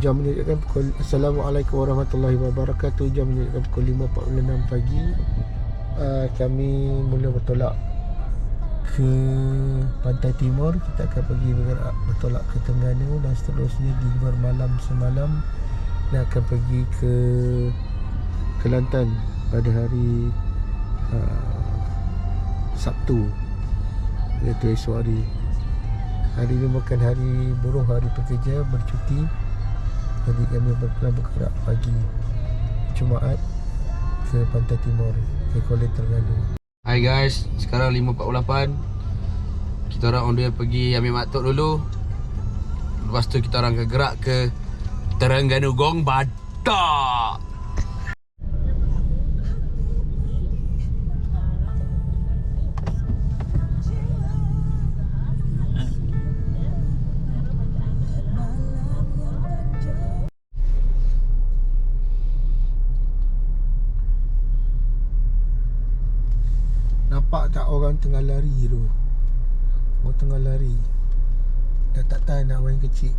Jam menunjukkan pukul Assalamualaikum warahmatullahi wabarakatuh. Jam menunjukkan pukul 5.46 pagi. Kami mula bertolak ke Pantai Timur. Kita akan pergi bertolak ke Terengganu dan seterusnya di luar malam semalam, dan akan pergi ke Kelantan pada hari Sabtu, iaitu esok hari. Hari ini bukan hari buruh, hari pekerja, bercuti. Jadi kami bergerak pagi Jumaat ke Pantai Timur, ke Kuala Terengganu. Hai guys, sekarang 5.48. Kita orang on the way pergi ambil matuk dulu. Lepas tu kita orang akan gerak ke Terengganu Gong Badak. Nampak tak orang tengah lari tu? Orang tengah lari. Dah tak tahan nak main kecil.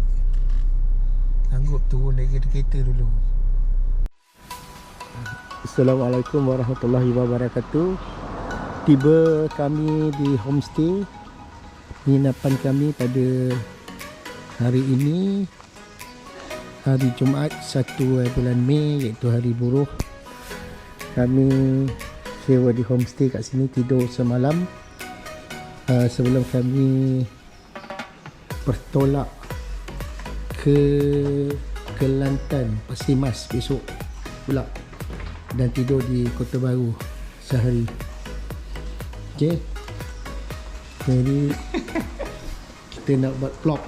Sanggup turun dari kereta dulu. Assalamualaikum warahmatullahi wabarakatuh. Tiba kami di homestay penginapan kami pada hari ini, hari Jumaat 1 bulan Mei, iaitu hari buruh. Kami sewa di homestay kat sini, tidur semalam sebelum kami bertolak ke Kelantan, Pasir Mas besok pula, dan tidur di Kota Baru sehari. Okey, jadi kita nak buat vlog.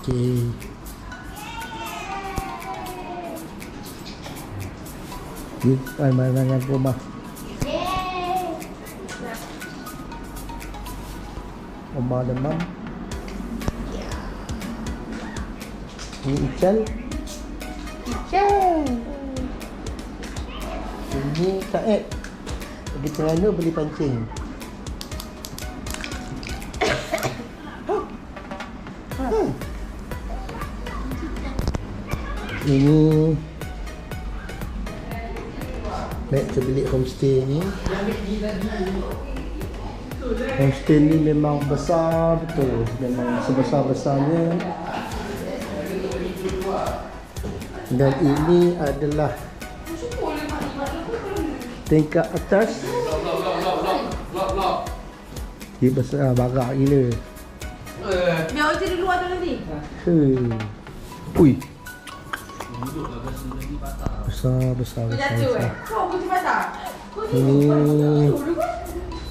Okey, pemandangan rumah. Omah dan Mam. Ini Ical. Ini Kak Ed. Pergi Terengganu beli pancing. Ini baik ke bilik homestay ni. Homestay ni memang besar betul, memang sebesar-besarnya. Dan ini adalah tingkat atas. Dia besar, barak gila. Biar ojek di luar tu nanti. Ui, besar. Kau kunci patah. Ini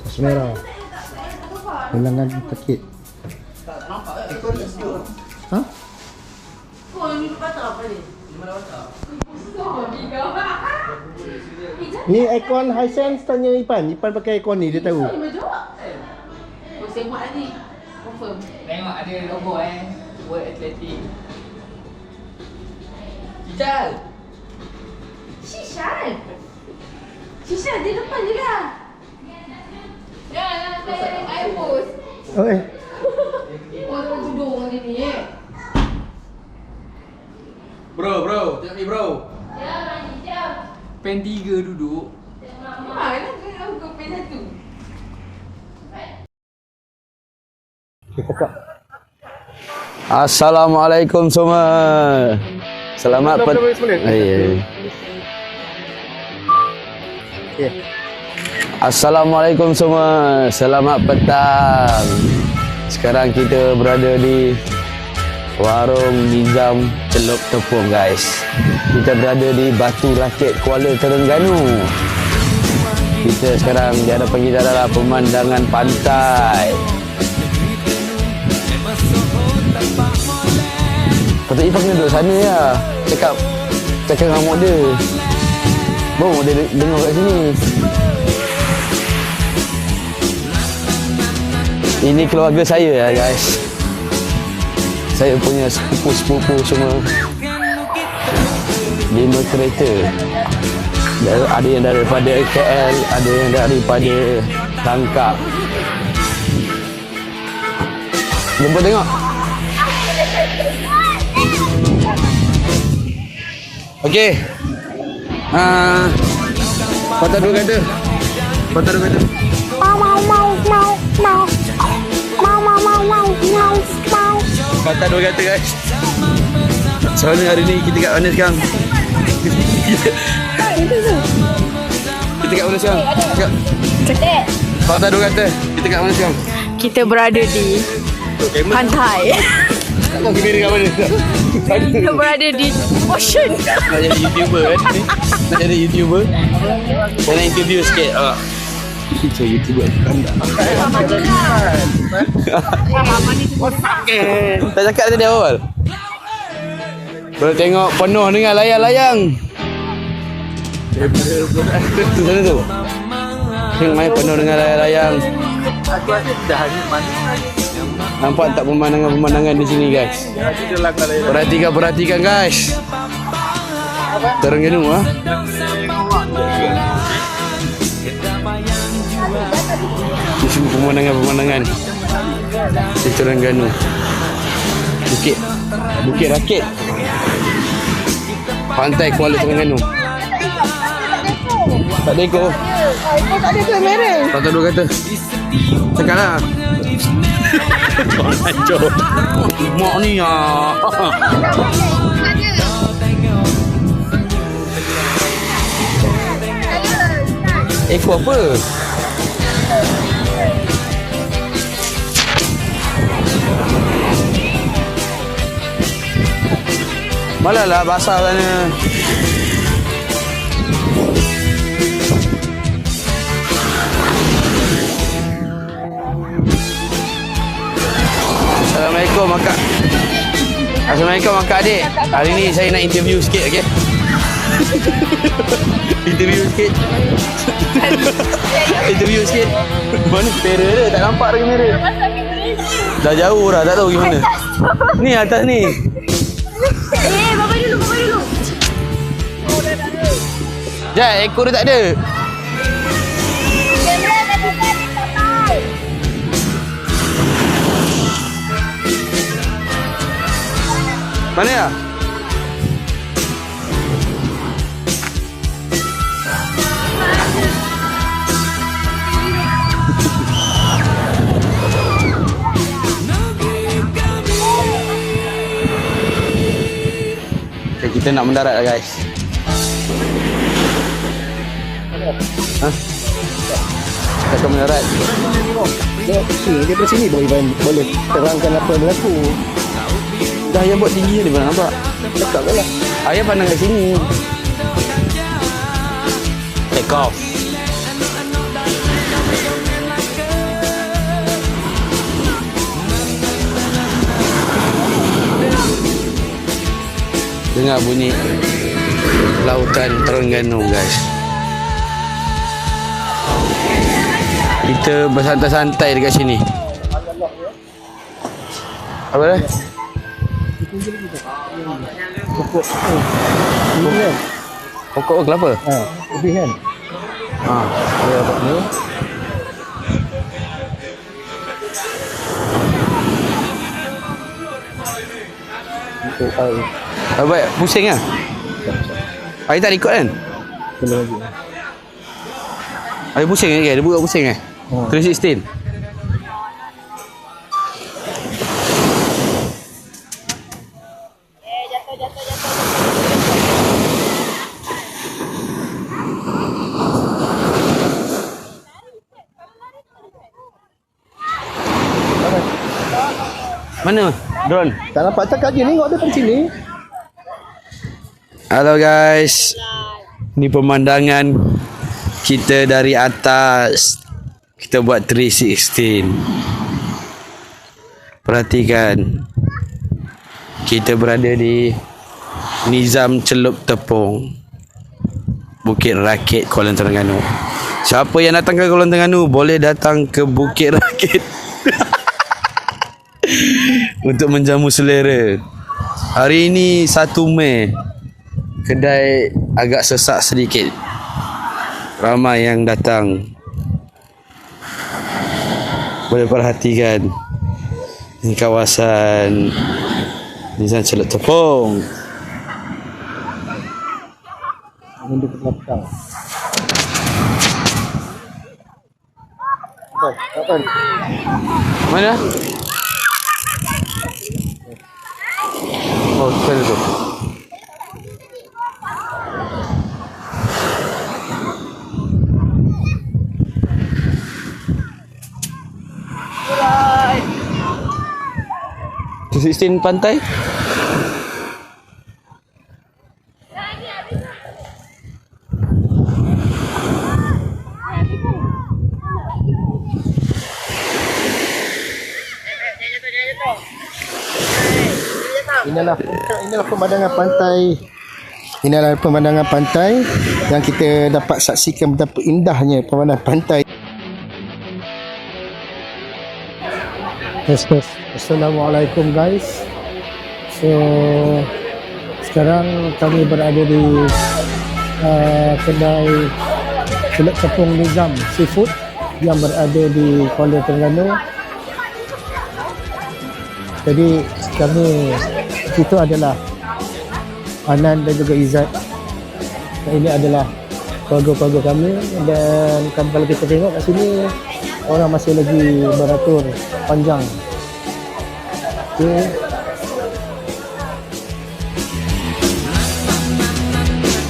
Mas merah. Ulangan sakit. Ha? Kau yang duduk patah apa ni? Di mana patah? Ni aircon Hisense, tanya Ipan. Ipan pakai aircon ni, dia tahu. Kau semak nanti. Confirm. Tengok ada logo World Athletic. Ical. Shishan di depan je lah. Jangan ada air bus. Okay. Orang duduk macam ni Bro, tengok ni bro. Jom. Pen 3 duduk. Mana kau pen satu? Assalamualaikum semua. Selamat Assalamualaikum semua. Selamat petang. Sekarang kita berada di warung Nizam Celup Tepung guys. Kita berada di Batu Rakit, Kuala Terengganu. Kita sekarang di hadapan kita adalah pemandangan pantai. Patut Ifah kena duduk sana ya. Cakap dengan mak dia. Baru dia dengar kat sini. Ini keluarga saya ya guys. Saya punya sepupu-sepupu semua 5 kereta. Ada yang daripada KL, ada yang daripada Tangkak. Jumpa tengok. Okey. Patah dua kata. Patah dua kata. Patah dua kata guys. Soalnya hari ni kita kat mana sekarang? Kita kat mana sekarang? Patah dua kata. Kita kat mana sekarang? Kita berada di pantai. Kau kena kat mana? Kita berada di ocean. Nak jadi YouTuber kan? Nak jadi YouTuber? Saya nak interview sikit. Kita YouTuber. Tak cakap tadi awal. Baru tengok penuh dengan layang-layang. Tu sana tu. Tengok main penuh dengan layang-layang. Nampak tak pemandangan-pemandangan di sini guys? Perhatikan guys. Terengganu ah. Di semua pemandangan-pemandangan di Terengganu. Bukit Rakit. Pantai Kuala Terengganu. Tak ada ekor. Ekor tak ada tu merah. Patah dua kata. Cakap lah. Hancur. Mak ni ekor apa? Malah lah basah sana. Assalamualaikum Akak. Assalamualaikum Akak Adik. Hari ni saya nak interview sikit, okey? Interview sikit. Interview sikit. Mana kamera dia? Tak nampak dah kamera. Dah jauh dah, tak tahu gimana. Ni atas ni. Bawa dulu. Jat, ekor dia tak ada. Kamera dah buka di pantai. Mana ya? Okay, kita nak mendarat lah guys. Kita mendarat. Dia dari sini boleh terangkan apa yang berlaku. Dah ayah buat tinggi ni mana nampak? Dekat lah. Ayah pandang kat sini. Take off. Dengar bunyi lautan Terengganu guys. Kita bersantai-santai dekat sini. Apa dah? Pokok kelapa? Lebih kan? Dia dapat ni. Untuk air. Baik, pusing lah. Air tak ikut kan? Kena lagi. Air pusing kan? Dia buka pusing kan? 316. Mana drone? Tak nampak cakap je, tengok dia dari sini. Halo guys. Ni pemandangan kita dari atas. Kita buat 316. Perhatikan. Kita berada di Nizam Celup Tepung, Bukit Rakit, Kuala Terengganu. Siapa yang datang ke Kuala Terengganu boleh datang ke Bukit Rakit untuk menjamu selera. Hari ini 1 Mei. Kedai agak sesak sedikit. Ramai yang datang. Boleh perhatikan ini kawasan Nizam Celup Tepung. Mundur ke belakang. Kapan? Mana? Oh, sana tu. Di 16 pantai. Inilah pemandangan pantai. Inilah pemandangan pantai yang kita dapat saksikan betapa indahnya pemandangan pantai. Yes. Assalamualaikum guys. So sekarang kami berada di kedai Celup Tepung Nizam Seafood yang berada di Kuala Terengganu. Jadi itu adalah Anan dan juga Izzat. Ini adalah keluarga-keluarga kami, dan kalau kita tengok kat sini orang masih lagi beratur panjang. Okay.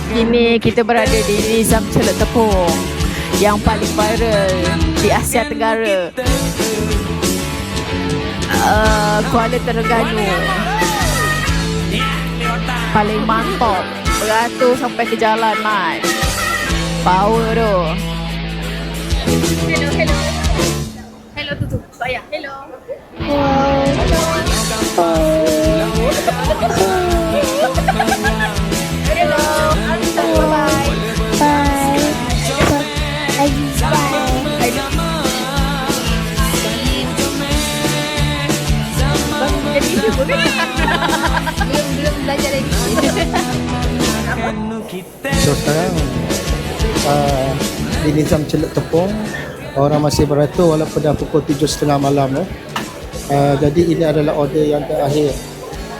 Kini kita berada di Nizam Celup Tepung yang paling viral di Asia Tenggara, Kuala Terengganu. Paling mantap, beratur sampai ke jalan, Mat. Power tu. Hello Tutu. Saya. Hello. Hello. Bye. Bye. Jadi ibu kan? Belum belajar lagi. So sekarang di Nizam Celup Tepung orang masih beratur walaupun dah pukul 7.30 malam. Jadi ini adalah order yang terakhir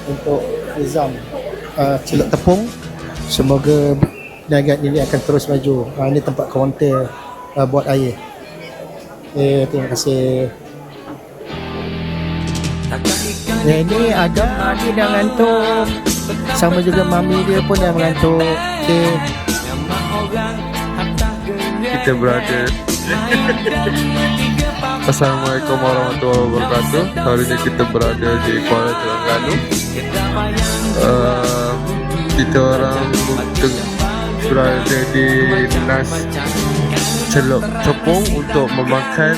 untuk Nizam Celup Tepung. Semoga niaga ini akan terus maju. Ini tempat kaunter buat air. Terima kasih. Ini ada dia dah ngantuk. Sama juga mami dia pun dah mengantuk. Okay. Kita berada. Assalamualaikum warahmatullahi wabarakatuh. Hari ini kita berada di Kuala Terengganu. Kita orang berada di Nas Celup Tepung untuk memakan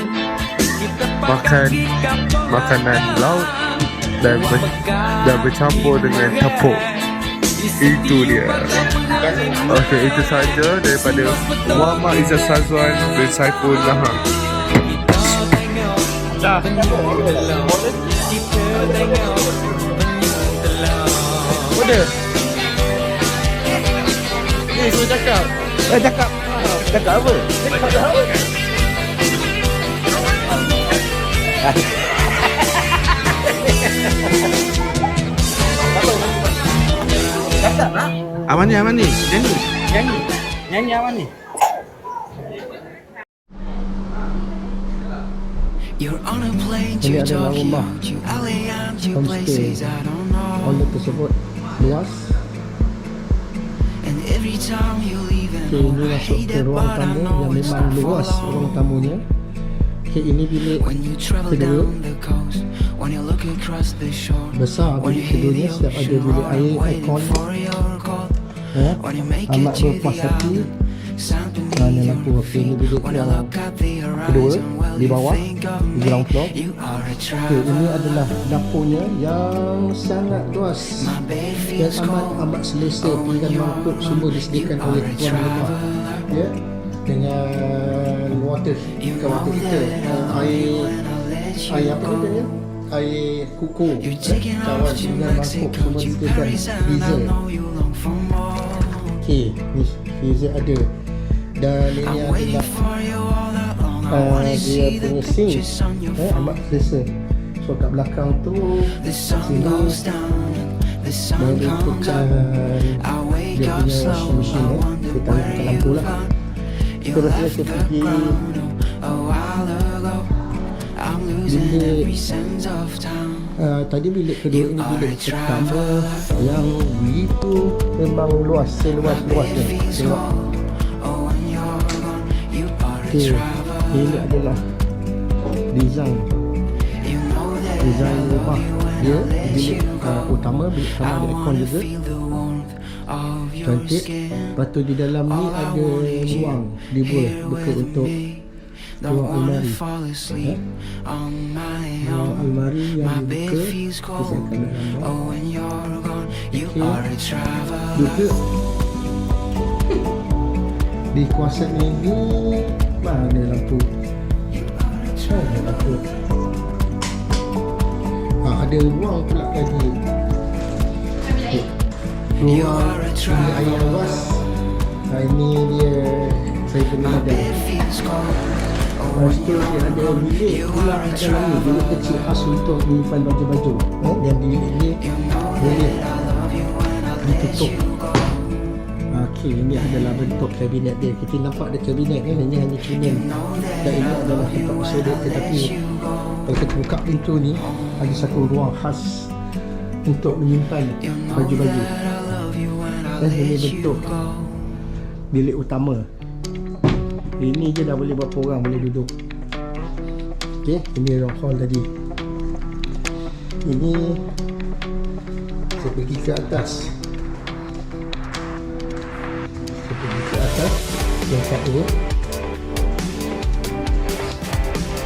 makanan laut dan bercampur dengan tepung. Itu dia. Okey, itu saja daripada Muhammad Izzat Sazwan bin Saiful Nahang. Order. Ni suruh cakap. Cakap apa? Aman ni. Nyanyi apa ni? Ini adalah rumah homestay. Order tersebut luas. Okay, ini masuk ke ruang tamu yang memang luas ruang tamunya. Okay, ini bilik kedua. Besar bilik keduanya, setiap ada bilik air, aircon, amat berpuas hati. Ini lampu. Okay, ini bilik yang kedua di bawah, di ground floor. Okay, ini adalah dapurnya yang sangat luas dan amat selesa. Pinggan mangkuk semua disediakan oleh tuan rumah, ya, dengan water heater, air apa namanya, air kuku, cawan dengan mangkuk semua disediakan. Freezer. Okay, ni freezer ada. Dan ini adalah dia punya sink, amat selesa. So kat belakang tu sini mengikutkan dia punya washing machine kita buka lampu lah. Terusnya saya pergi bilik tadi bilik kedua ini bilik pertama yang begitu memang luas, seluas-luasnya. Tengok. Okay, ini adalah design rumah dia. Bilik utama, bilik utama ada aircon juga, cantik. Lepas tu di dalam ni ada ruang dibuka untuk ruang almari. Ruang almari yang dibuka. Saya akan juga di kawasan ini mana lampu? Ada lampu. Ada ruang pula lagi. Ruang bilik air luas. Ini dia saya punya model. Lepas tu dia ada bilik pula dalam ni, bilik kecil khas untuk menyimpan baju-baju. Yang bilik ni boleh ditutup. Okey, ini adalah bentuk kabinet dia. Kita nampak ada kabinet ni, ini hanya cermin. Dan ini adalah tempat bersedia, tetapi kalau kita buka pintu ni, ada satu ruang khas untuk menyimpan baju-baju. Dan ini bentuk bilik utama. Ini je dah boleh berapa orang boleh duduk. Okey, ini ruang hall tadi. Ini saya pergi ke atas. Tingkat dua.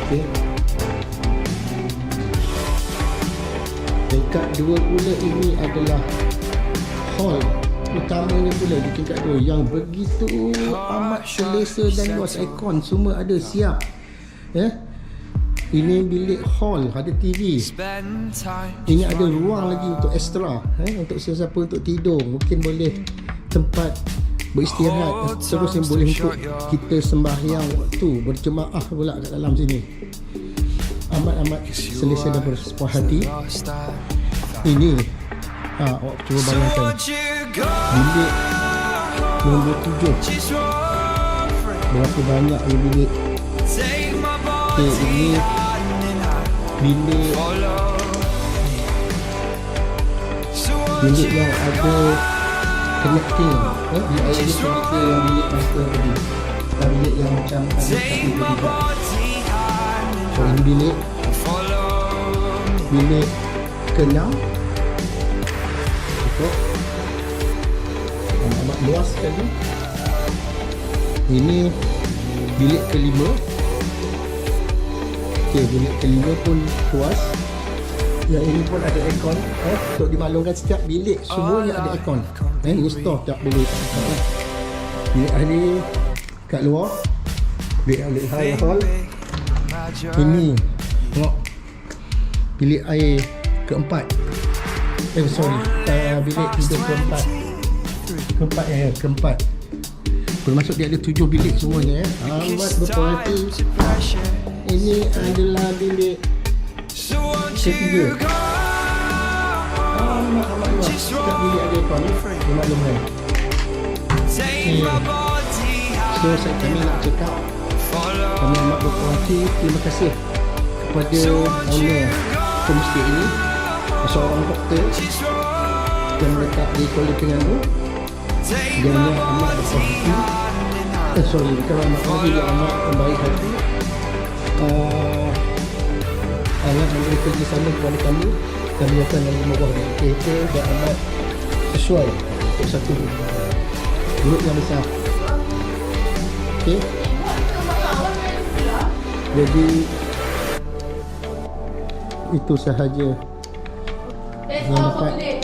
Okey. Tingkat dua pula ini adalah hall utamanya pula di tingkat dua yang begitu amat selesa dan luas. Aircon semua ada siap. Ini bilik hall, ada TV. Ini ada ruang lagi untuk extra, untuk sesiapa untuk tidur. Mungkin boleh tempat beristirahat, terus yang boleh untuk kita sembahyang waktu berjemaah pula kat dalam sini. Amat-amat selesa dan berpuas hati. Ini awak cuba bayangkan bilik nombor 7 berapa banyak yang bilik. Okay, ini bilik yang ada connecting, bilik air dia connecting yang bilik master tadi, bilik yang macam ada tapi juga. So ini bilik ke-6. Cukup amat luas sekali. Ini bilik ke-5. Okay, bilik ke-5 pun luas. Yang ini pun ada aircon, untuk dimaklumkan setiap bilik semuanya ada aircon. Ini store tak boleh. Bilik ahli kat luar, bilik ahli high hall. Ini tengok bilik air keempat. Bilik tidur keempat. Bermaksud dia ada 7 bilik semuanya. Amat berkualiti. Ini adalah bilik ketiga. Amat luas. Setiap bilik ada aircon. Dimaklumkan. So kami nak cakap, kami amat berpuas hati. Terima kasih kepada owner homestay ini, seorang doktor yang melekat di Kuala Terengganu. Dia amat berpuas hati. Bukan amat lagi, dia amat membaik hati. Amat memberi kerjasama kepada kami. Kami akan lagi murah dengan kereta dan amat sesuai untuk satu grup yang besar. Okey. Jadi itu sahaja yang dapat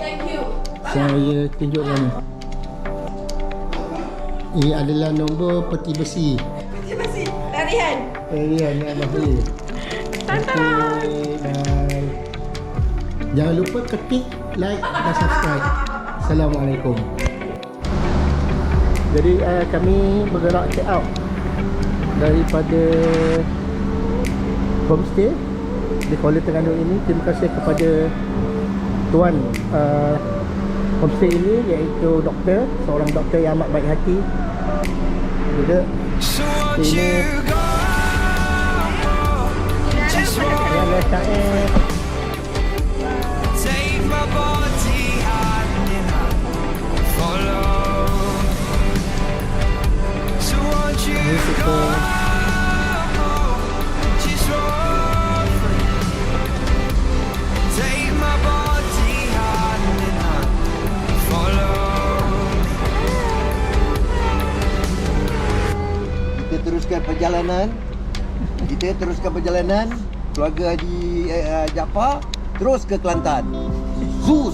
saya tunjukkan. Ini adalah nombor peti besi. Larian yang bahaya. Okay, dan jangan lupa ketik like dan subscribe. Assalamualaikum. Jadi kami bergerak check out daripada homestay di Kuala Terengganu ini. Terima kasih kepada Tuan homestay ini iaitu doktor, seorang doktor yang amat baik hati juga. Ini yang letaknya musical. Kita teruskan perjalanan keluarga Haji Jaafar terus ke Kelantan. Sus.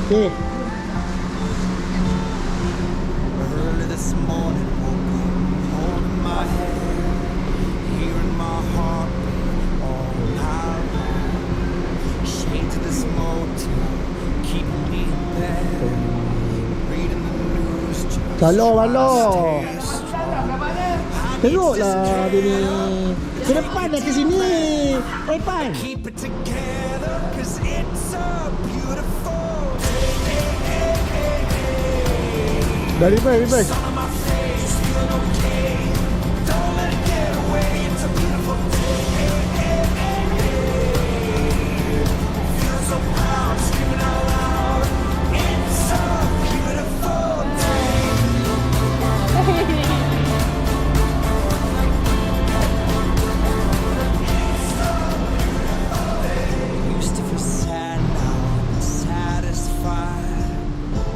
Okay. Early this morning, woke up, holding my head, hearing my heart beat all night. Straight to this motel, keeping me in bed, reading the news. Kalau teruklah dia ni. Ke depan dah ke sini. Pan. Keep it together, 'cause it's a beautiful day. Dari bas. On my face, feeling okay. Don't let it get away. It's a beautiful day. Feel so proud, screaming out loud. It's a beautiful day. Used to feel sad, now I'm satisfied.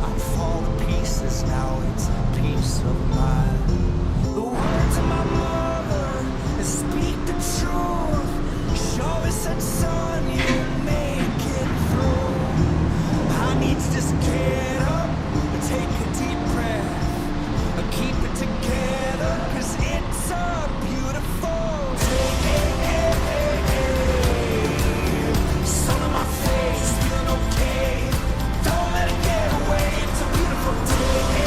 I fall to pieces, now it's a peace of mind. The words of my mother speak the truth. Show us that son, you make it through. I need to just get up and take a deep breath. Keep it together, 'cause it's a beautiful day. Sun on my face, feeling okay. Don't let it get away. It's a beautiful day.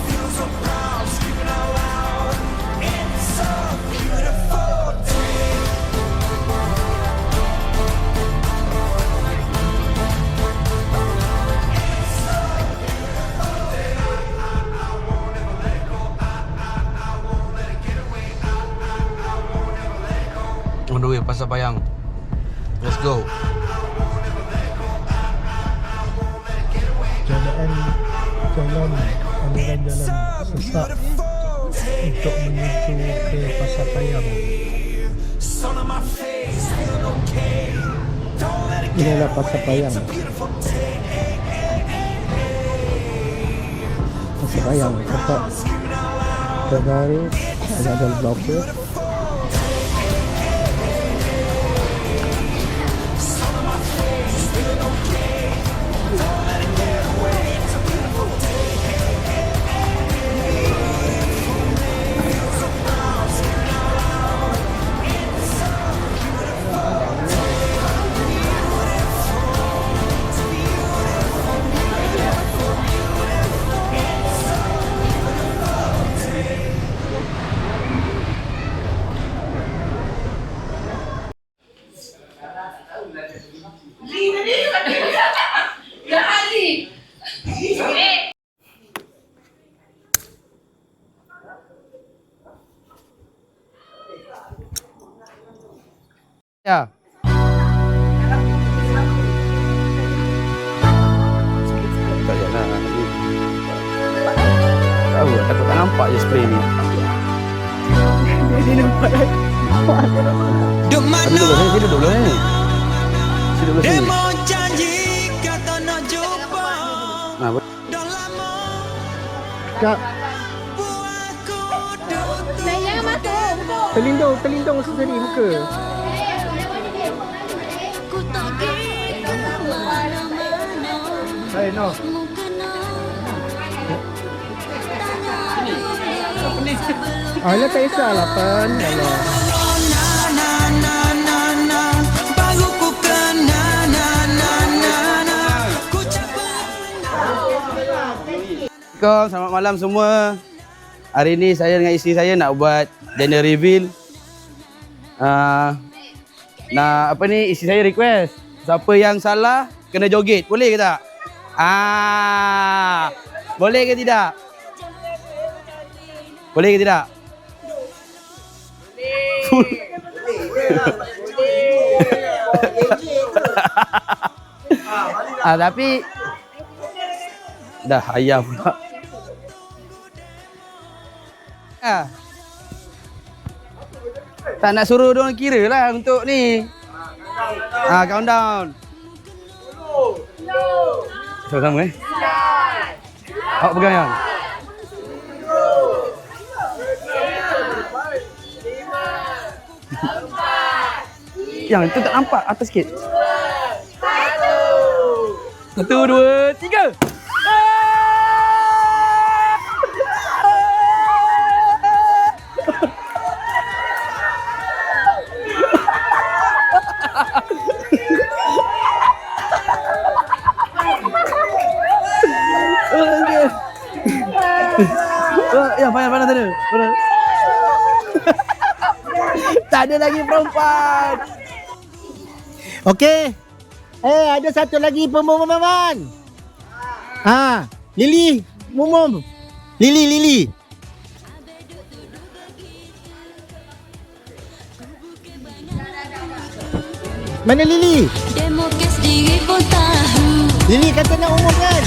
Feel so proud, screaming out loud. It's a beautiful day. On the way, Pasar Payang. Let's go. Keadaan jalan aliran jalan sesak untuk menuju ke Pasar Payang. Sun on my face, feeling okay. Don't let it Inilah Pasar Payang. beautiful day. Pasar Payang tempat terbaru ada blogger. Ya. Tak jalan lagi. Tahu, takut tak nampak je spray ni. Dia nampak dah. Sini duduk dulu ni. Sini duduk sini. Nah, Kak. Terlindung sendiri muka. Hai no. Alah tak kisahlah Pan. Alah. Assalamualaikum, selamat malam semua. Hari ni saya dengan isteri saya nak buat gender reveal. Nah, apa ni, isteri saya request. Siapa yang salah kena joget. Boleh ke tak? Boleh ke tidak? Boleh ke tidak? Tapi dah ayam pula. Tak nak suruh diorang kira lah untuk ni. Countdown. Sama-sama Awak pegang yang. Yang itu tak nampak, atas sikit. 1, 2, 3. Yang pandang sana. Tak ada lagi perempuan. Okey. Ada satu lagi pengumuman. Lily, umum. Lily. Mana Lily? Lily kata nak umumkan.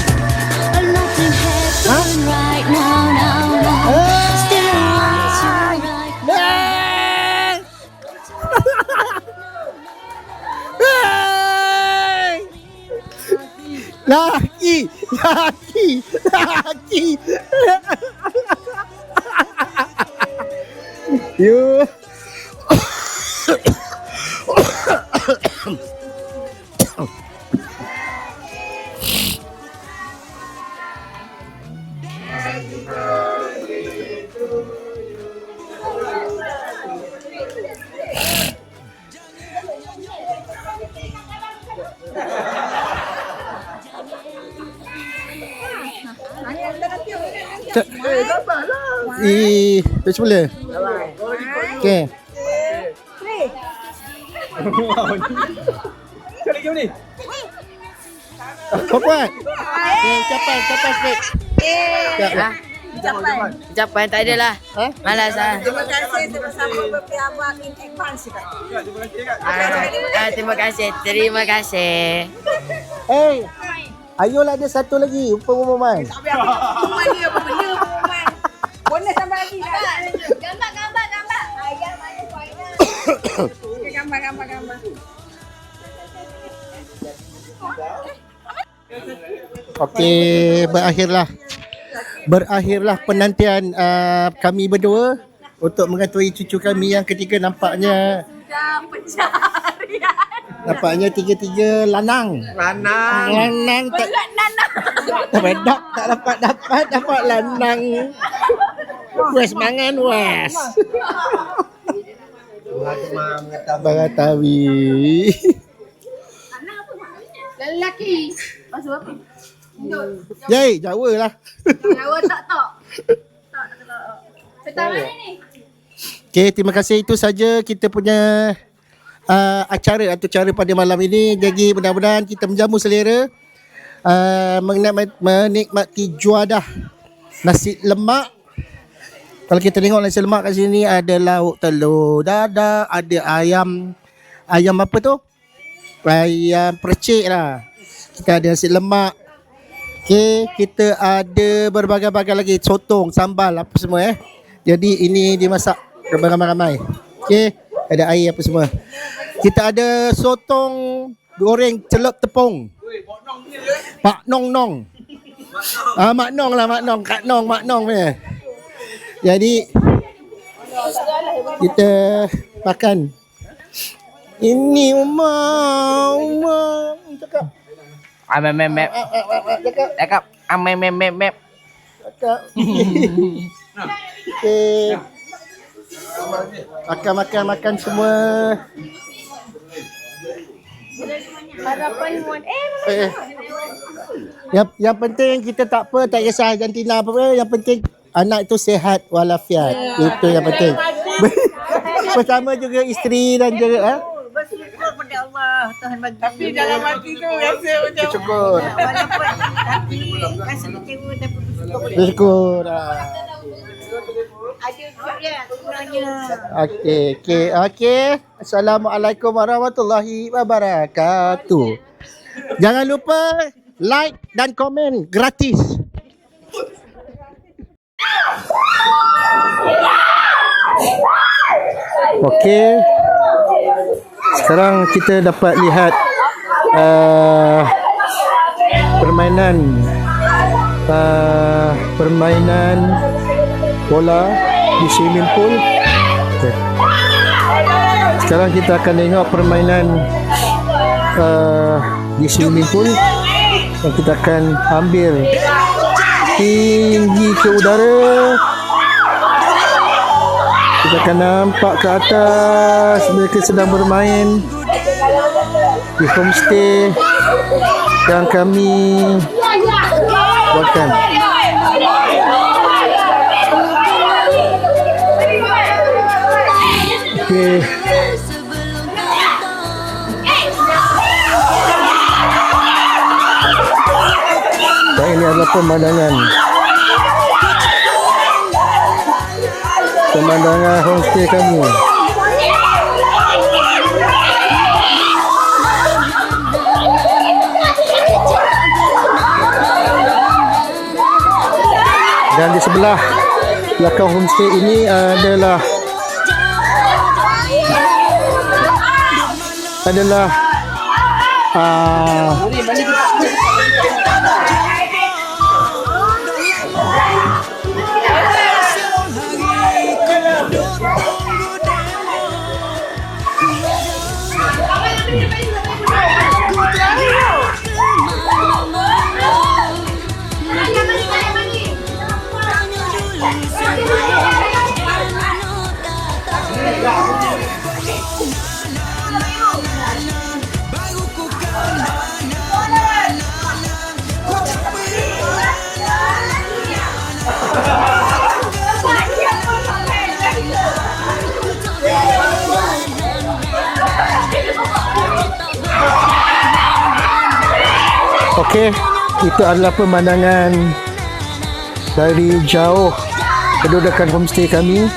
Laki. You. Macam mana? Okay. Cepat. Capai sikit. Ucapan tak adalah. Malas lah. Terima kasih bersama berpiawak in advance. Terima kasih. Ayolah ada satu lagi pengumuman. Pengumuman ni apa benda pengumuman? Bonus tambah lagi dah. Gambar. Ayam mana final? Okey, gambar. Okey, berakhirlah penantian kami berdua untuk mengetahui cucu kami yang ketiga. Nampaknya nampaknya tiga-tiga lanang tak bedak, tak dapat lanang. Wes mangan wes. Mengetahui. Lelaki. Pasal apa? Yey, Jawa lah. Jawa tak. Setara ni. Okey, terima kasih. Itu saja kita punya acara atau cara pada malam ini. Jadi mudah-mudahan kita menjamu selera, menikmati juadah nasi lemak. Kalau kita tengok nasi lemak kat sini ada lauk telur dadah, ada ayam apa tu? Ayam percik lah. Kita ada nasi lemak. Okey, kita ada berbagai-bagai lagi, sotong, sambal apa semua Jadi ini dimasak ramai-ramai. Okey, ada air apa semua. Kita ada sotong goreng celup tepung. Mak Nong. Mak Nong lah, Kak Nong punya. Jadi kita makan. Ini Umar cakap. Cakap. Cakap. Okey. Makan semua. Harapan muat. Yang penting kita tak kisah jantina apa, yang penting anak itu sihat walafiat. Itu yang penting. Bersama juga isteri dan juga Tuhan bagi. Tapi dalam hati tu rasa macam Syukur. Walaupun tapi rasa kecewa tapi bersyukur. Bersyukur. Ada dia kurangnya. Okey. Assalamualaikum warahmatullahi wabarakatuh. Jangan lupa like dan komen gratis. Okey. Sekarang kita dapat lihat permainan bola di swimming pool. Okay. Sekarang kita akan tengok permainan di swimming pool yang kita akan ambil tinggi ke udara. Kita akan nampak ke atas mereka sedang bermain di homestay yang kami buatkan. Okey. Dan ini adalah pemandangan homestay kami. Dan di sebelah belakang homestay ini adalah okey, itu adalah pemandangan dari jauh kedudukan homestay kami.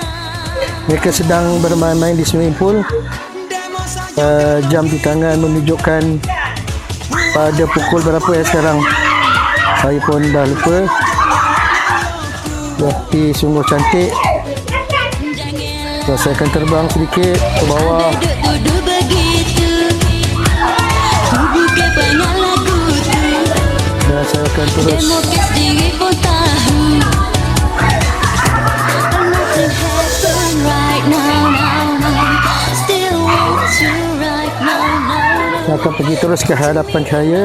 Mereka sedang bermain-main di swimming pool. Jam di tangan menunjukkan pada pukul berapa ya sekarang. Saya pun dah lupa. Tapi sungguh cantik. Dan saya akan terbang sedikit ke bawah. Dan saya akan terus saya akan pergi terus ke hadapan saya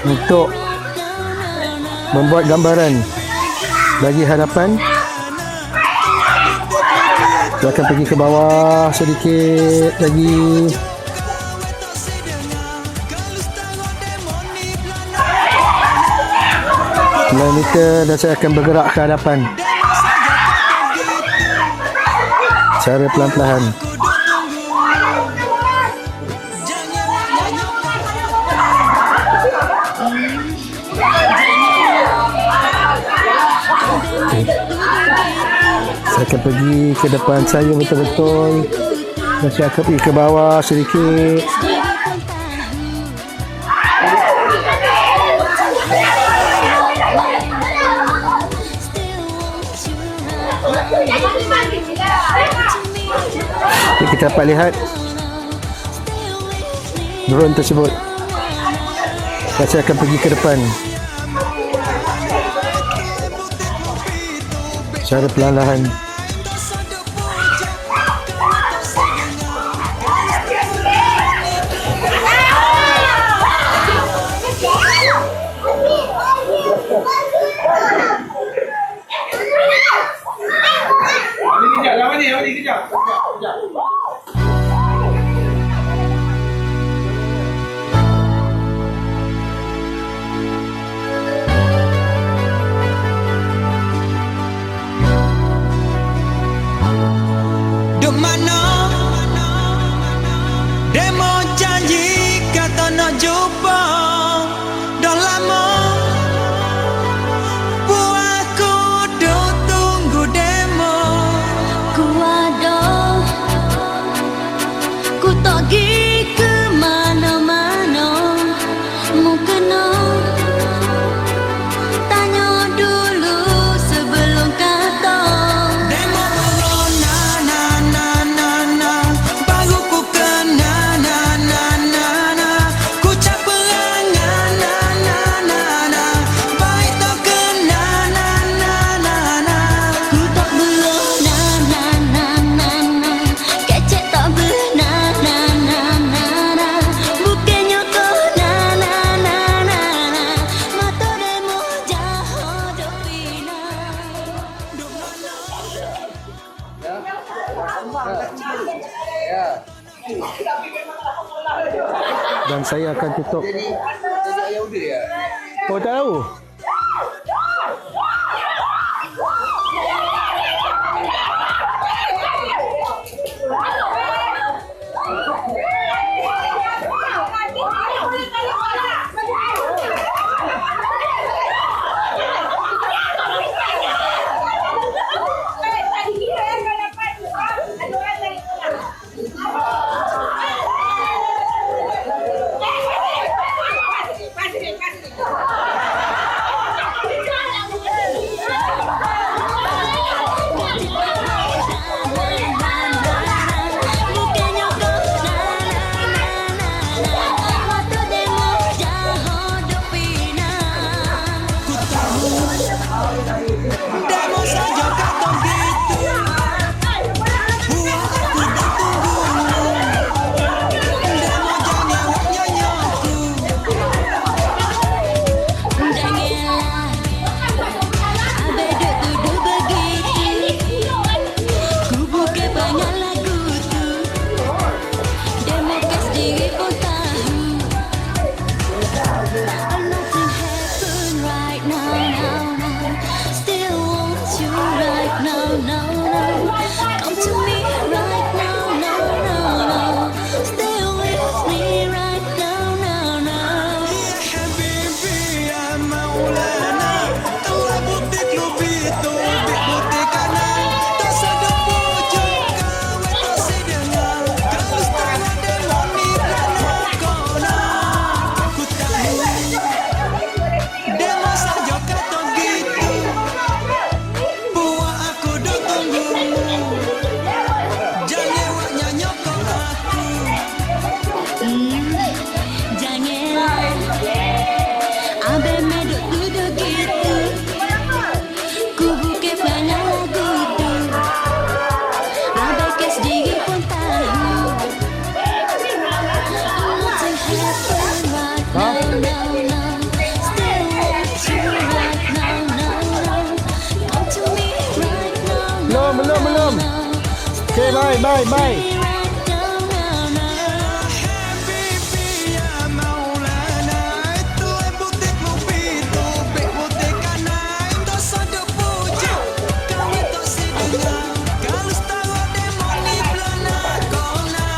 untuk membuat gambaran bagi hadapan. Saya akan pergi ke bawah sedikit lagi. Meter dan saya akan bergerak ke hadapan secara pelan-pelan. Saya akan pergi ke depan saya betul-betul dan saya akan pergi ke bawah sedikit. Kita dapat lihat drone tersebut. Saya akan pergi ke depan secara perlahan-lahan. Tanya dulu sebelum kata. Demo belum na baru ku kena na ku cak perang na baik tak kena na ku tak belum na kecek tak belum na bukannya kau na mata demo jahat dopina. Dan saya akan tutup. Oh, tak tahu. Bukannya kau mata demo jahat dopina. Ku tahu demo saja kata gitu. Buat aku tak tunggu. Demo jangan nyanyaku. Janganlah abeduk tuduh begitu. Ku buka banyak lagu tu. Demo kes diri pun tahu. A lot to happen right now. Still want you right now. Come to me right now. Stay with me right now. Ya habibi ya maulana, telah butik lubito, butik kanan, tak sadar pujuk kau tak sedengar. Kalau setara demoni kerana kona, ku tahu demo saja kata gitu. Buat aku dah tunggu. Jangan awak nyokong aku. Janganlah abe meduk duduk gitu. Ku buka banyak lagu tu. Abe kes diri pun tahu. What to happen right now. Still want you right now. Come to me right now. Belum. Okay, bye. Right now. Habibi ya maulana, itu butik lubito, butik kanan, tak sadar pujuk kau tak sedengar. Kalau setara demoni belana kona.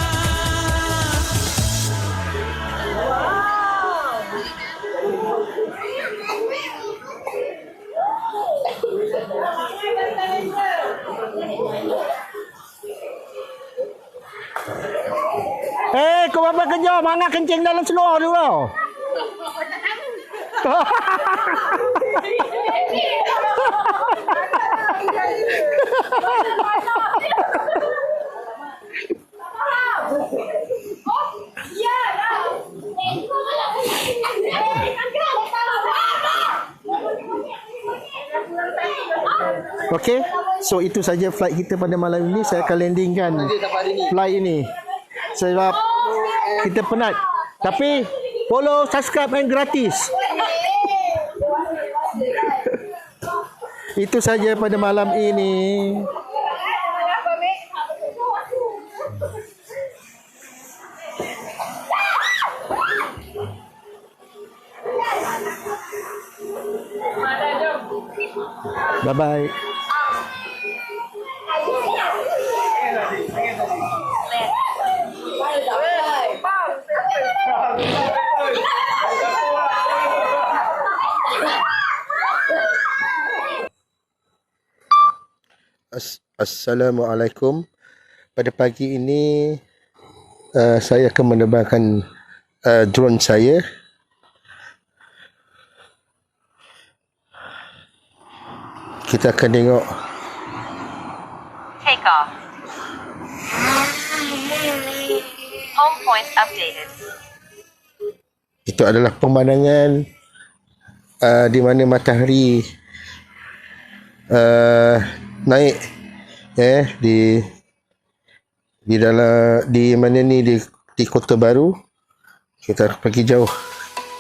Kau apa kerja? Mana kencing dalam seluar dulu tau? Okey, so itu saja flight kita pada malam ini. Saya akan landingkan flight ini sebab kita penat. Tapi follow, subscribe and gratis. Itu saja pada malam ini. Bye-bye. Assalamualaikum. Pada pagi ini saya akan menerbangkan drone saya. kita akan tengok Take off. Home points updated. itu adalah pemandangan di mana matahari naik di dalam di mana ni di Kota Baru. Kita pergi jauh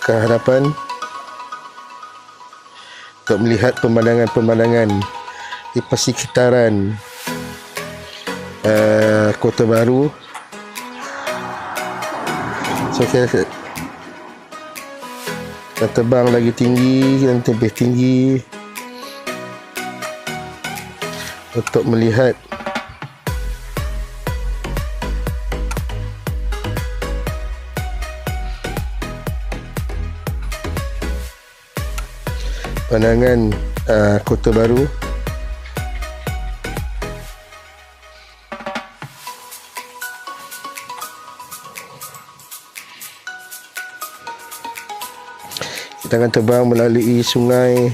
ke hadapan untuk melihat pemandangan-pemandangan di persekitaran Kota Baru. So kita terbang lagi tinggi dan lebih tinggi untuk melihat pandangan Kota Baru. Kita akan terbang melalui sungai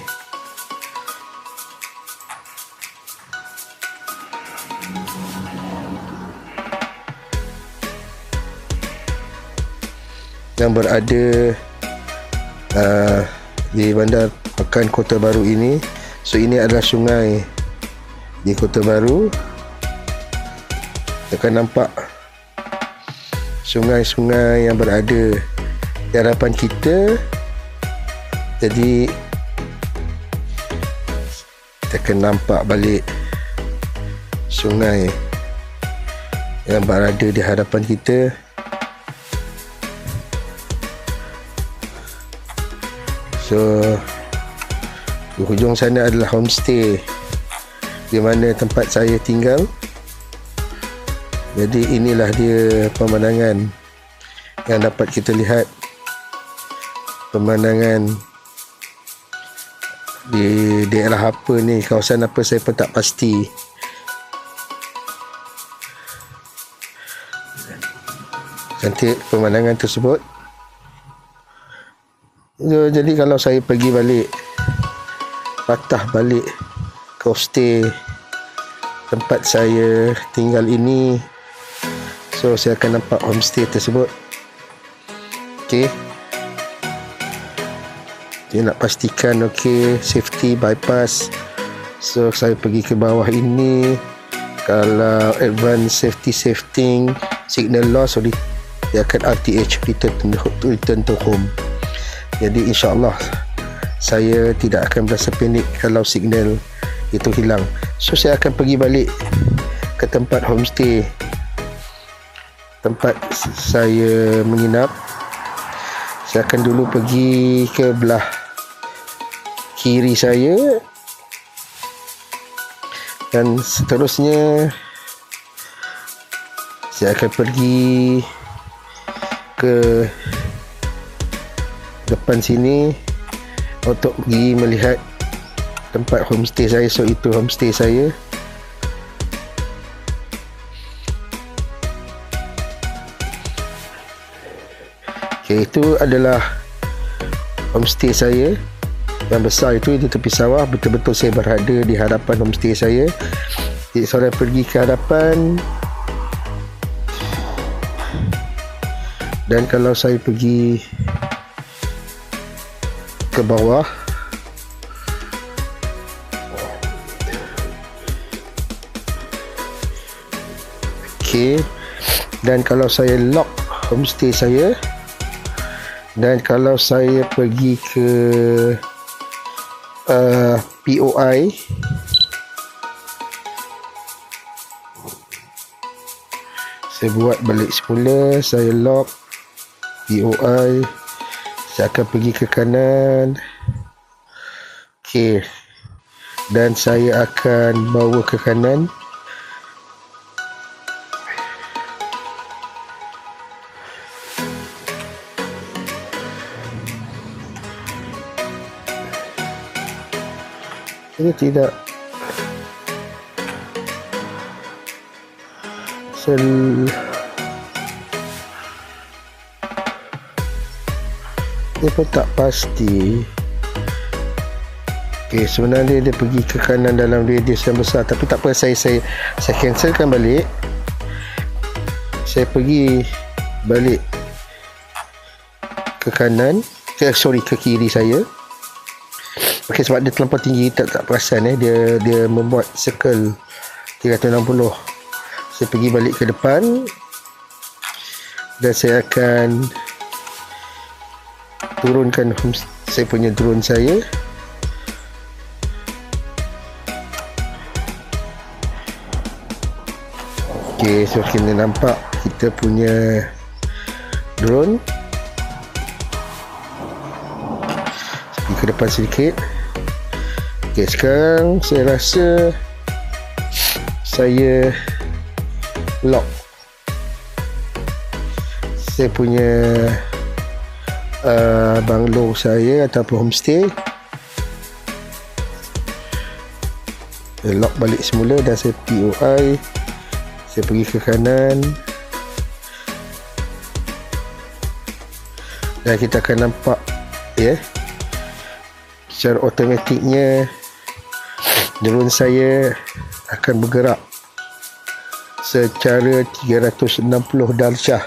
yang berada di bandar Pekan Kota Baru ini. So ini adalah sungai di Kota Baru. Kita akan nampak sungai-sungai yang berada di hadapan kita. Jadi kita akan nampak balik sungai yang berada di hadapan kita. So di hujung sana adalah homestay di mana tempat saya tinggal. Jadi inilah dia pemandangan yang dapat kita lihat. Pemandangan di daerah apa ni, kawasan apa saya pun tak pasti. Cantik pemandangan tersebut. Jadi kalau saya pergi balik, patah balik ke homestay tempat saya tinggal ini, so saya akan nampak homestay tersebut. Okey, dia nak pastikan safety bypass. So saya pergi ke bawah ini. Kalau advance safety signal loss, so dia akan RTH, return to home. Jadi insyaAllah saya tidak akan berasa panik kalau signal itu hilang. So saya akan pergi balik ke tempat homestay, tempat saya menginap. Saya akan dulu pergi ke belah kiri saya, dan seterusnya saya akan pergi ke depan sini untuk pergi melihat tempat homestay saya. So itu homestay saya. Okay, itu adalah homestay saya yang besar itu di tepi sawah. Betul-betul saya berada di hadapan homestay saya. Jadi saya pergi ke hadapan, dan kalau saya pergi ke bawah, okey, dan kalau saya lock homestay saya, dan kalau saya pergi ke POI, saya buat balik semula, saya lock POI, saya akan pergi ke kanan. Okey, dan saya akan bawa ke kanan. Ini tidak ini pun tak pasti. Okay, sebenarnya dia pergi ke kanan dalam radius yang besar, tapi tak apa, saya cancelkan balik. Saya pergi balik ke kanan, ke kiri saya. Okey, sebab dia terlampau tinggi, tak perasan dia membuat circle 360. Saya pergi balik ke depan dan saya akan turunkan saya punya drone saya. Okey, so kita nampak kita punya drone. Pergi ke depan sedikit. Okey, sekarang saya rasa saya lock saya punya banglo saya ataupun homestay. Saya lock balik semula dan saya POI. Saya pergi ke kanan dan kita akan nampak secara automatiknya drone saya akan bergerak secara 360 darjah.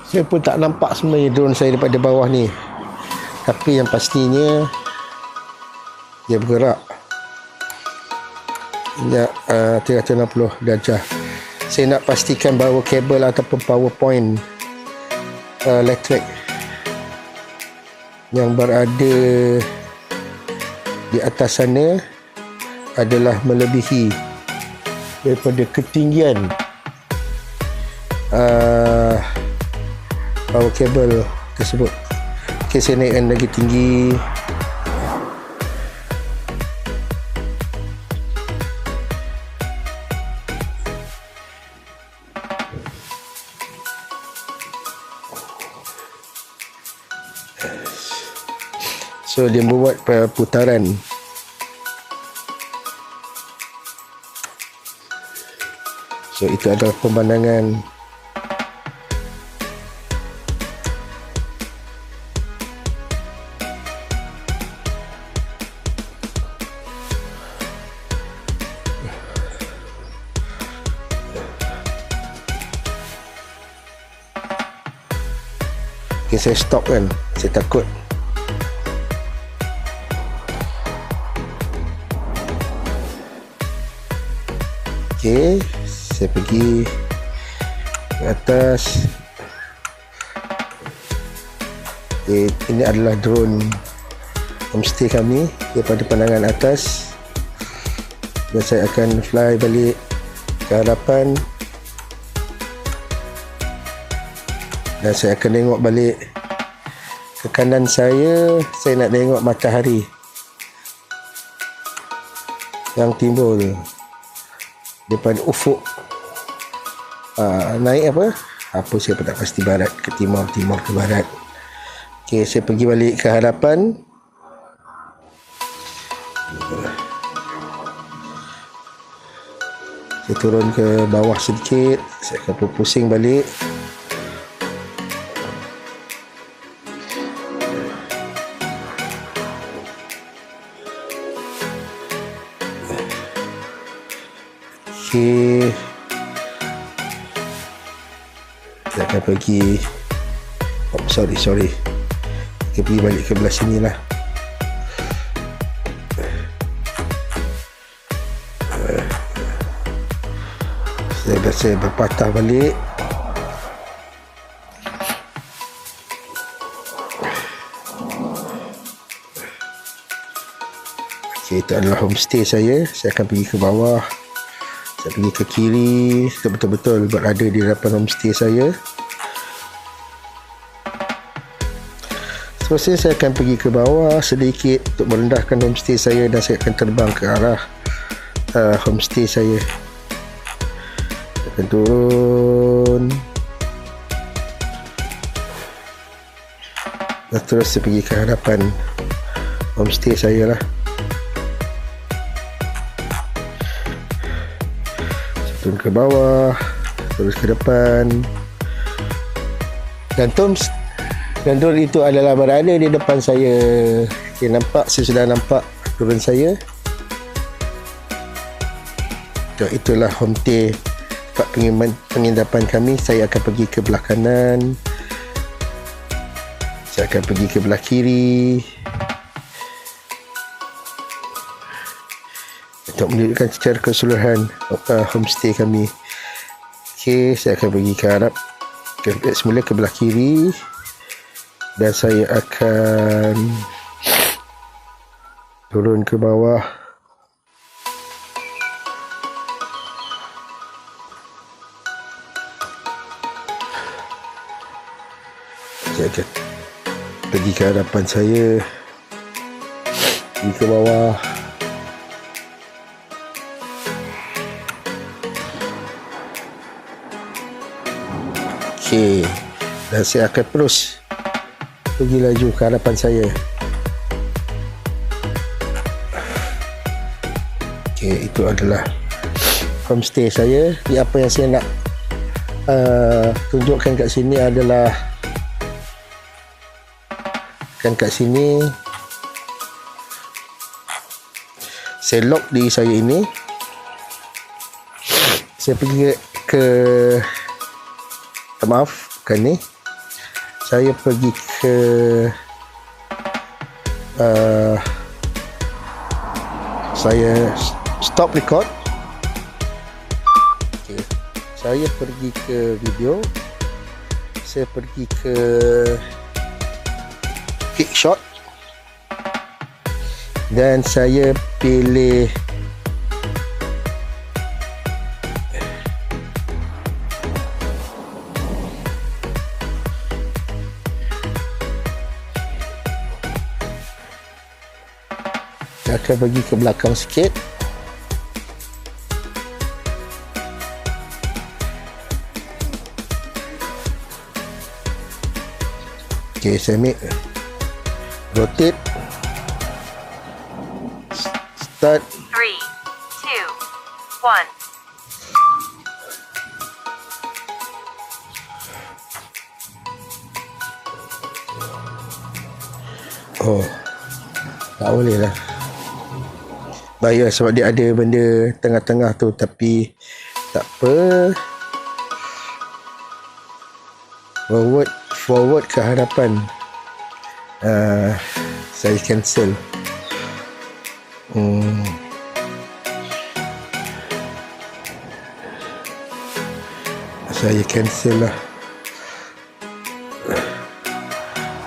Saya pun tak nampak sebenarnya drone saya daripada bawah ni, tapi yang pastinya dia bergerak 360 darjah. Saya nak pastikan bahawa kabel ataupun power point elektrik yang berada di atas sana adalah melebihi daripada ketinggian power kabel tersebut. Okay, saya naikkan lagi tinggi. So dia membuat putaran. So itu adalah pemandangan okay, saya stop kan, saya takut. Okay, saya pergi ke atas. Okay, ini adalah drone homestay kami daripada pandangan atas, dan saya akan fly balik ke hadapan dan saya akan tengok balik ke kanan saya. Saya nak tengok matahari yang timbul daripada ufuk naik apa saya pun tak pasti, barat ke timur, timur ke barat. Okay, saya pergi balik ke hadapan. Saya turun ke bawah sedikit, saya akan pusing balik. Okay, saya akan pergi sorry kita pergi balik ke belah sini lah. Saya berpatah balik. Okay, itu adalah homestay saya. Saya akan pergi ke bawah. Saya pergi ke kiri, betul-betul berada di hadapan homestay saya. Seterusnya saya akan pergi ke bawah sedikit untuk merendahkan homestay saya dan saya akan terbang ke arah homestay saya. Saya akan turun dan terus saya pergi ke hadapan homestay saya lah. Turun ke bawah, terus ke depan. Gandul itu adalah berada di depan saya. Okay, nampak, saya sudah nampak turun saya. Itulah homestay tempat pengindapan kami. Saya akan pergi ke belah kanan, saya akan pergi ke belah kiri untuk menunjukkan secara keseluruhan homestay kami. Okey, saya akan pergi ke arah semula ke belah kiri dan saya akan turun ke bawah. Saya akan pergi ke hadapan saya, pergi ke bawah. Okey, dan saya akan terus pergi laju ke hadapan saya. Okey, itu adalah homestay saya. Apa yang saya nak tunjukkan kat sini adalah kat sini saya lock diri saya ini. Saya pergi ke maaf, bukan ni. Saya pergi ke saya stop record. Okay. Saya pergi ke video. Saya pergi ke quick shot dan saya pilih saya akan pergi ke belakang sikit. Okay, saya ambil rotate, start. 3, 2, 1. Oh, tak boleh lah. Bahaya sebab dia ada benda tengah-tengah tu, tapi tak apa. Forward ke hadapan. Saya cancel. Saya cancel lah.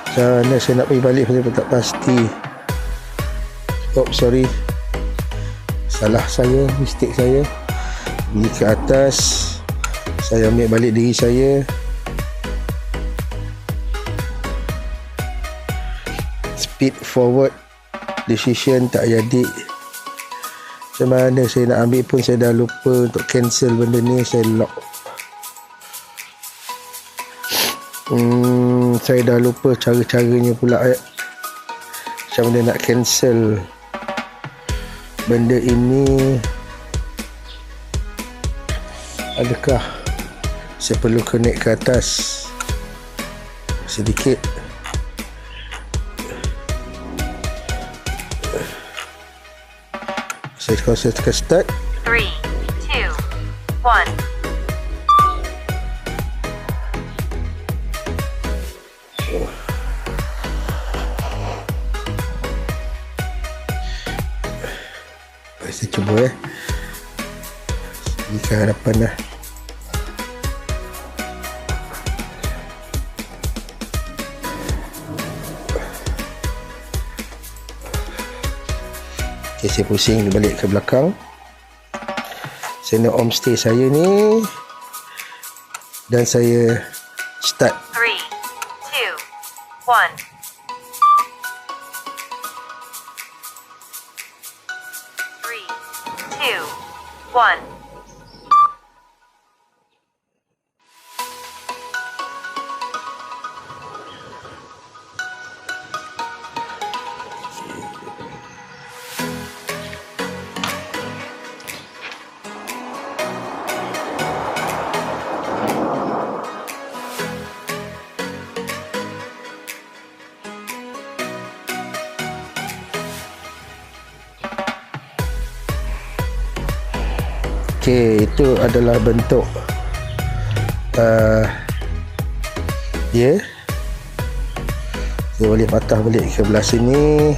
Macam mana saya nak pergi balik, saya pun tak pasti. Oh, sorry, salah saya, mistake saya. Pergi ke atas, saya ambil balik diri saya. Speed forward decision tak jadi. Macam mana saya nak ambil pun saya dah lupa untuk cancel benda ni. Saya lock. Saya dah lupa cara-caranya pula. Macam mana nak cancel benda ini. Adakah saya perlu connect ke atas sedikit? Saya tekan start. 3, 2, 1. Saya cuba pergi ke hadapan dah. Okay, saya pusing balik ke belakang. Saya nak homestay saya ni dan saya start. 3, 2, 1. 3, 2, 1. Okey, itu adalah bentuk dia. Saya boleh patah balik ke belah sini.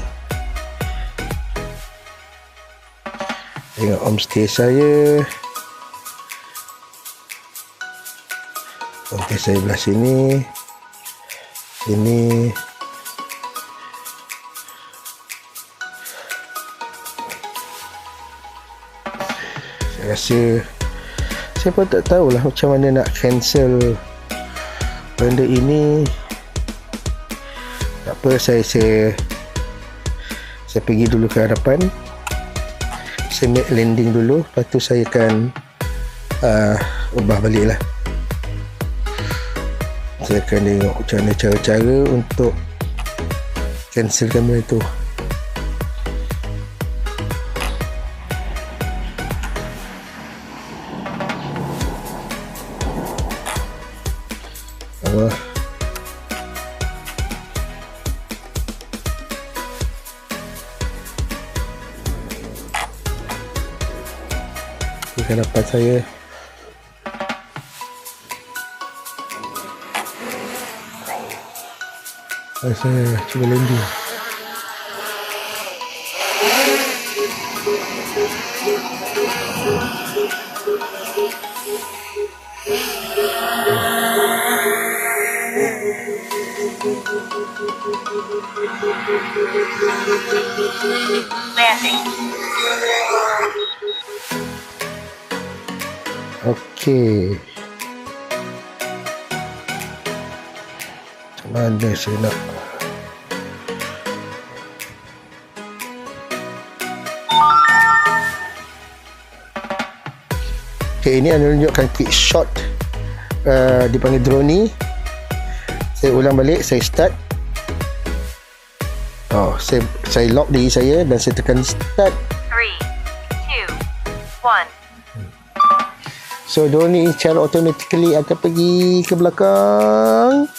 Tengok homestay saya. Homestay saya belah sini. Ini. Saya rasa saya pun tak tahulah macam mana nak cancel benda ini. Tak apa, saya pergi dulu ke hadapan. Saya make landing dulu, lepas tu saya akan ubah balik lah. Saya akan tengok macam mana cara-cara untuk cancelkan benda tu. Allah. Bukan dapat saya. Saya cuba landing. Landing. Okey. Macam mana saya nak okey, ini anda tunjukkan quick shot dipanggil drone ni. Saya ulang balik, saya start. Saya lock diri saya dan saya tekan start. 3, 2, 1. So drone ni secara automatically akan pergi ke belakang,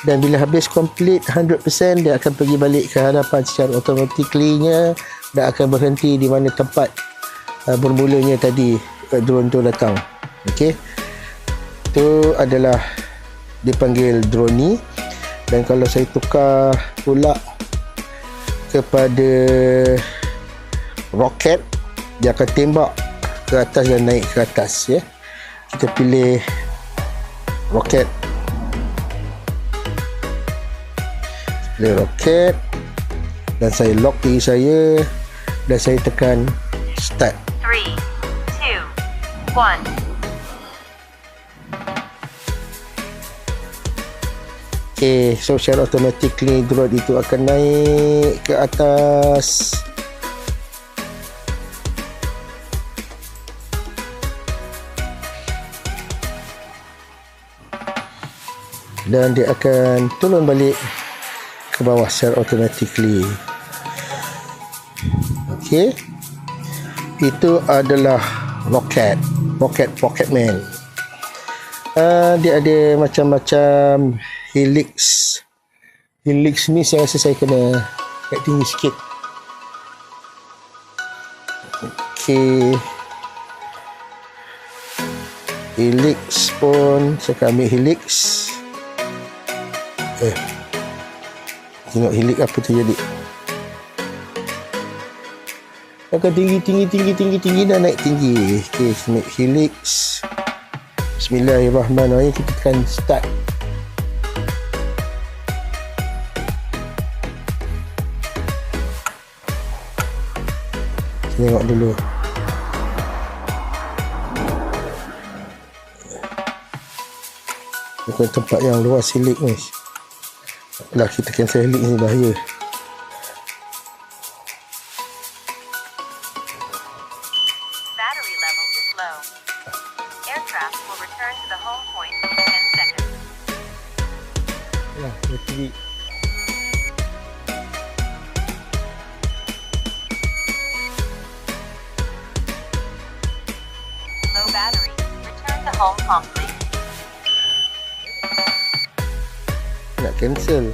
dan bila habis complete 100% dia akan pergi balik ke hadapan secara automatically-nya dan akan berhenti di mana tempat bermulanya tadi drone tu datang. Okey, itu adalah dipanggil drone ni. Dan kalau saya tukar pula kepada roket, dia akan tembak ke atas dan naik ke atas, ya. Kita pilih roket. Pilih roket dan saya lock diri saya dan saya tekan start. 3, 2, 1. Okay, so secara automatically drone itu akan naik ke atas. Dan dia akan turun balik ke bawah secara automatically. Okey, itu adalah roket Pocketman. Dia ada macam-macam helix ni. Saya rasa saya kena naik tinggi sikit. Okey, helix pun saya akan ambil helix. Tengok helix apa terjadi. Akan tinggi dan naik tinggi. Okey, make helix. Bismillahirrahmanirrahim. Kita tekan start. Tengok dulu. Bukan tempat yang luas helix ni. Lah, kita cancel helix ni, bahaya. Battery level is low. Aircraft will return to the home point in 10 seconds. Lah, bateri. Low battery. Return to home promptly. Nak cancel.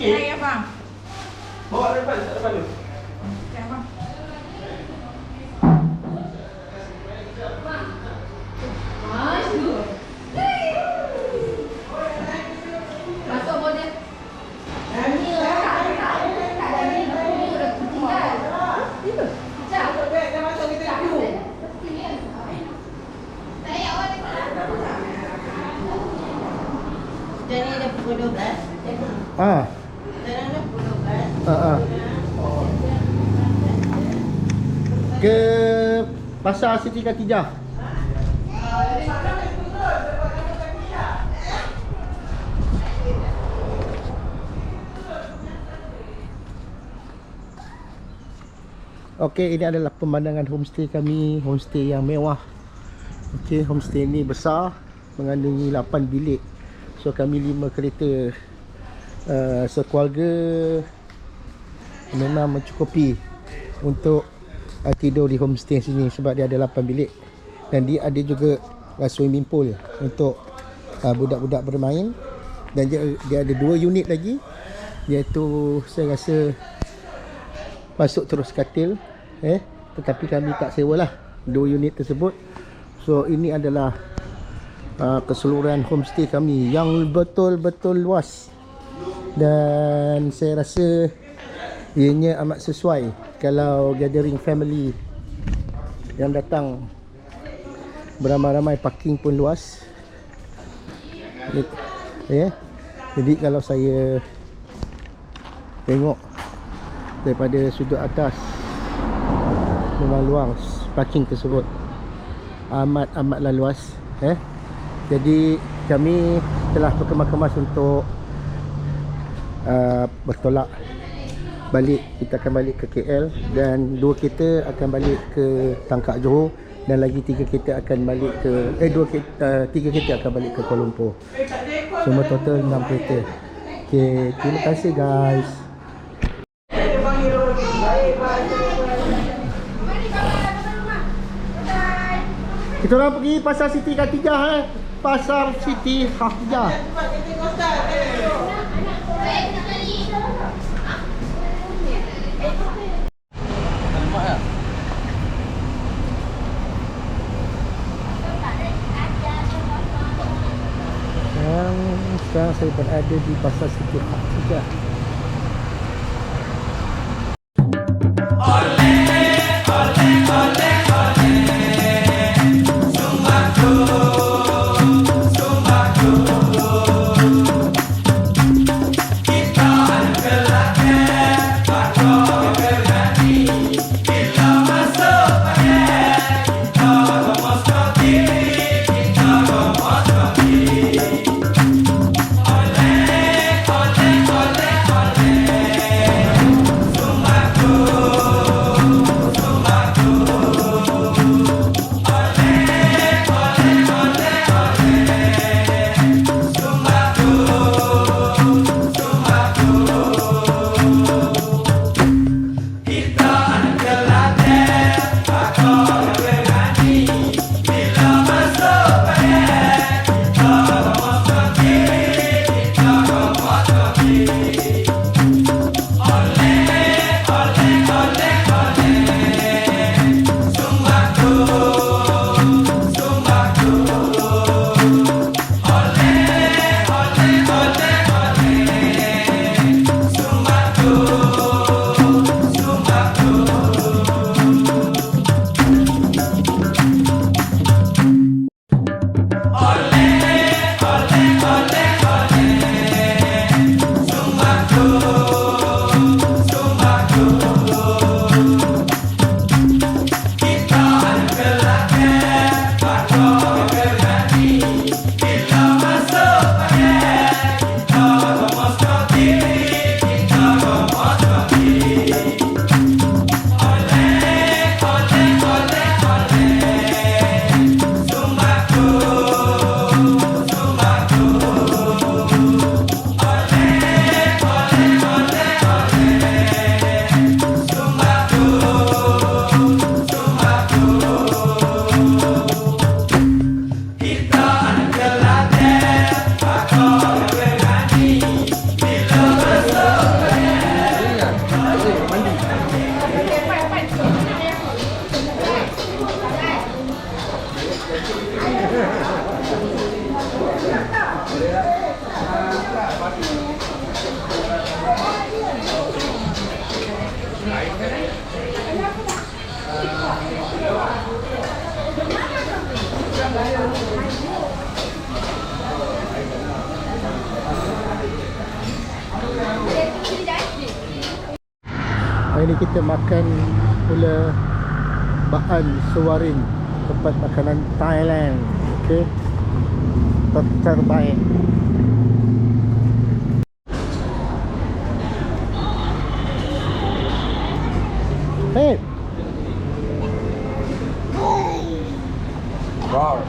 Naik abang. Bawa depan, tak depan tu. Naik abang. Masuk boleh. Jadi ada pukul 12. Ah. Sekarang dah pukul 12. Ke Pasar Siti Khatijah. Okey, ini adalah pemandangan homestay kami, homestay yang mewah. Okey, homestay ni besar, mengandungi 8 bilik. So kami 5 kereta. Sekeluarga memang mencukupi untuk tidur di homestay sini sebab dia ada 8 bilik. Dan dia ada juga swimming pool untuk budak-budak bermain. Dan dia ada 2 unit lagi, iaitu saya rasa masuk terus katil, tetapi kami tak sewa lah 2 unit tersebut. So ini adalah keseluruhan homestay kami yang betul-betul luas, dan saya rasa ianya amat sesuai kalau gathering family yang datang beramai-ramai. Parking pun luas, jadi kalau saya tengok daripada sudut atas, memang luas parking tersebut, amatlah luas. Jadi kami telah berkemas-kemas untuk bertolak balik. Kita akan balik ke KL, dan 2 kereta akan balik ke Tangkak Johor, dan lagi 3 kereta akan balik ke 3 kereta akan balik ke Kuala Lumpur. Semua total 6 kereta. Okay, terima kasih guys. Kita orang pergi Pasar Siti Khatijah. Pasar Siti Khatijah. Sekarang saya berada di Pasar Siti Khatijah. Hari ni kita makan pula Baan Suwarin, tempat makanan Thailand. Okey, terbaik. Hey. Wow.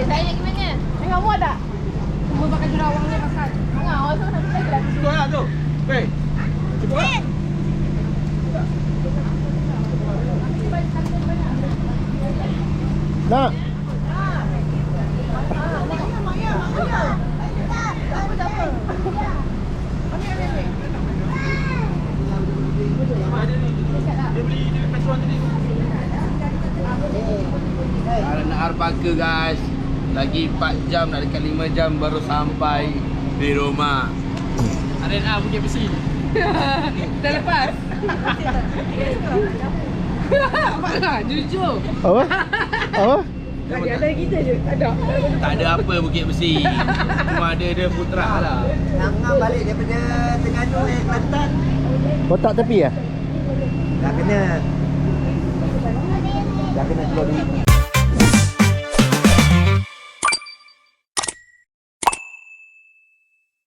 Saya nak pergi mana? Tengok muat tak? Cuma pakai jerawang ni makan. Tengok, awak tu nanti lagi dah. Betul lah tu. Weh. Nak. Nak Arpaka guys. Lagi 4 jam, nak dekat 5 jam baru sampai di rumah. RNA Bukit Besi. Dah lepas. Apa? Jujur. Apa? Apa? Ada kita je. Ada. Tak ada apa Bukit Besi. Cuma ada dia putra lah. Ngam-ngam balik daripada Terengganu Kelantan. Kotak tepi ya? Dah kena keluar duit.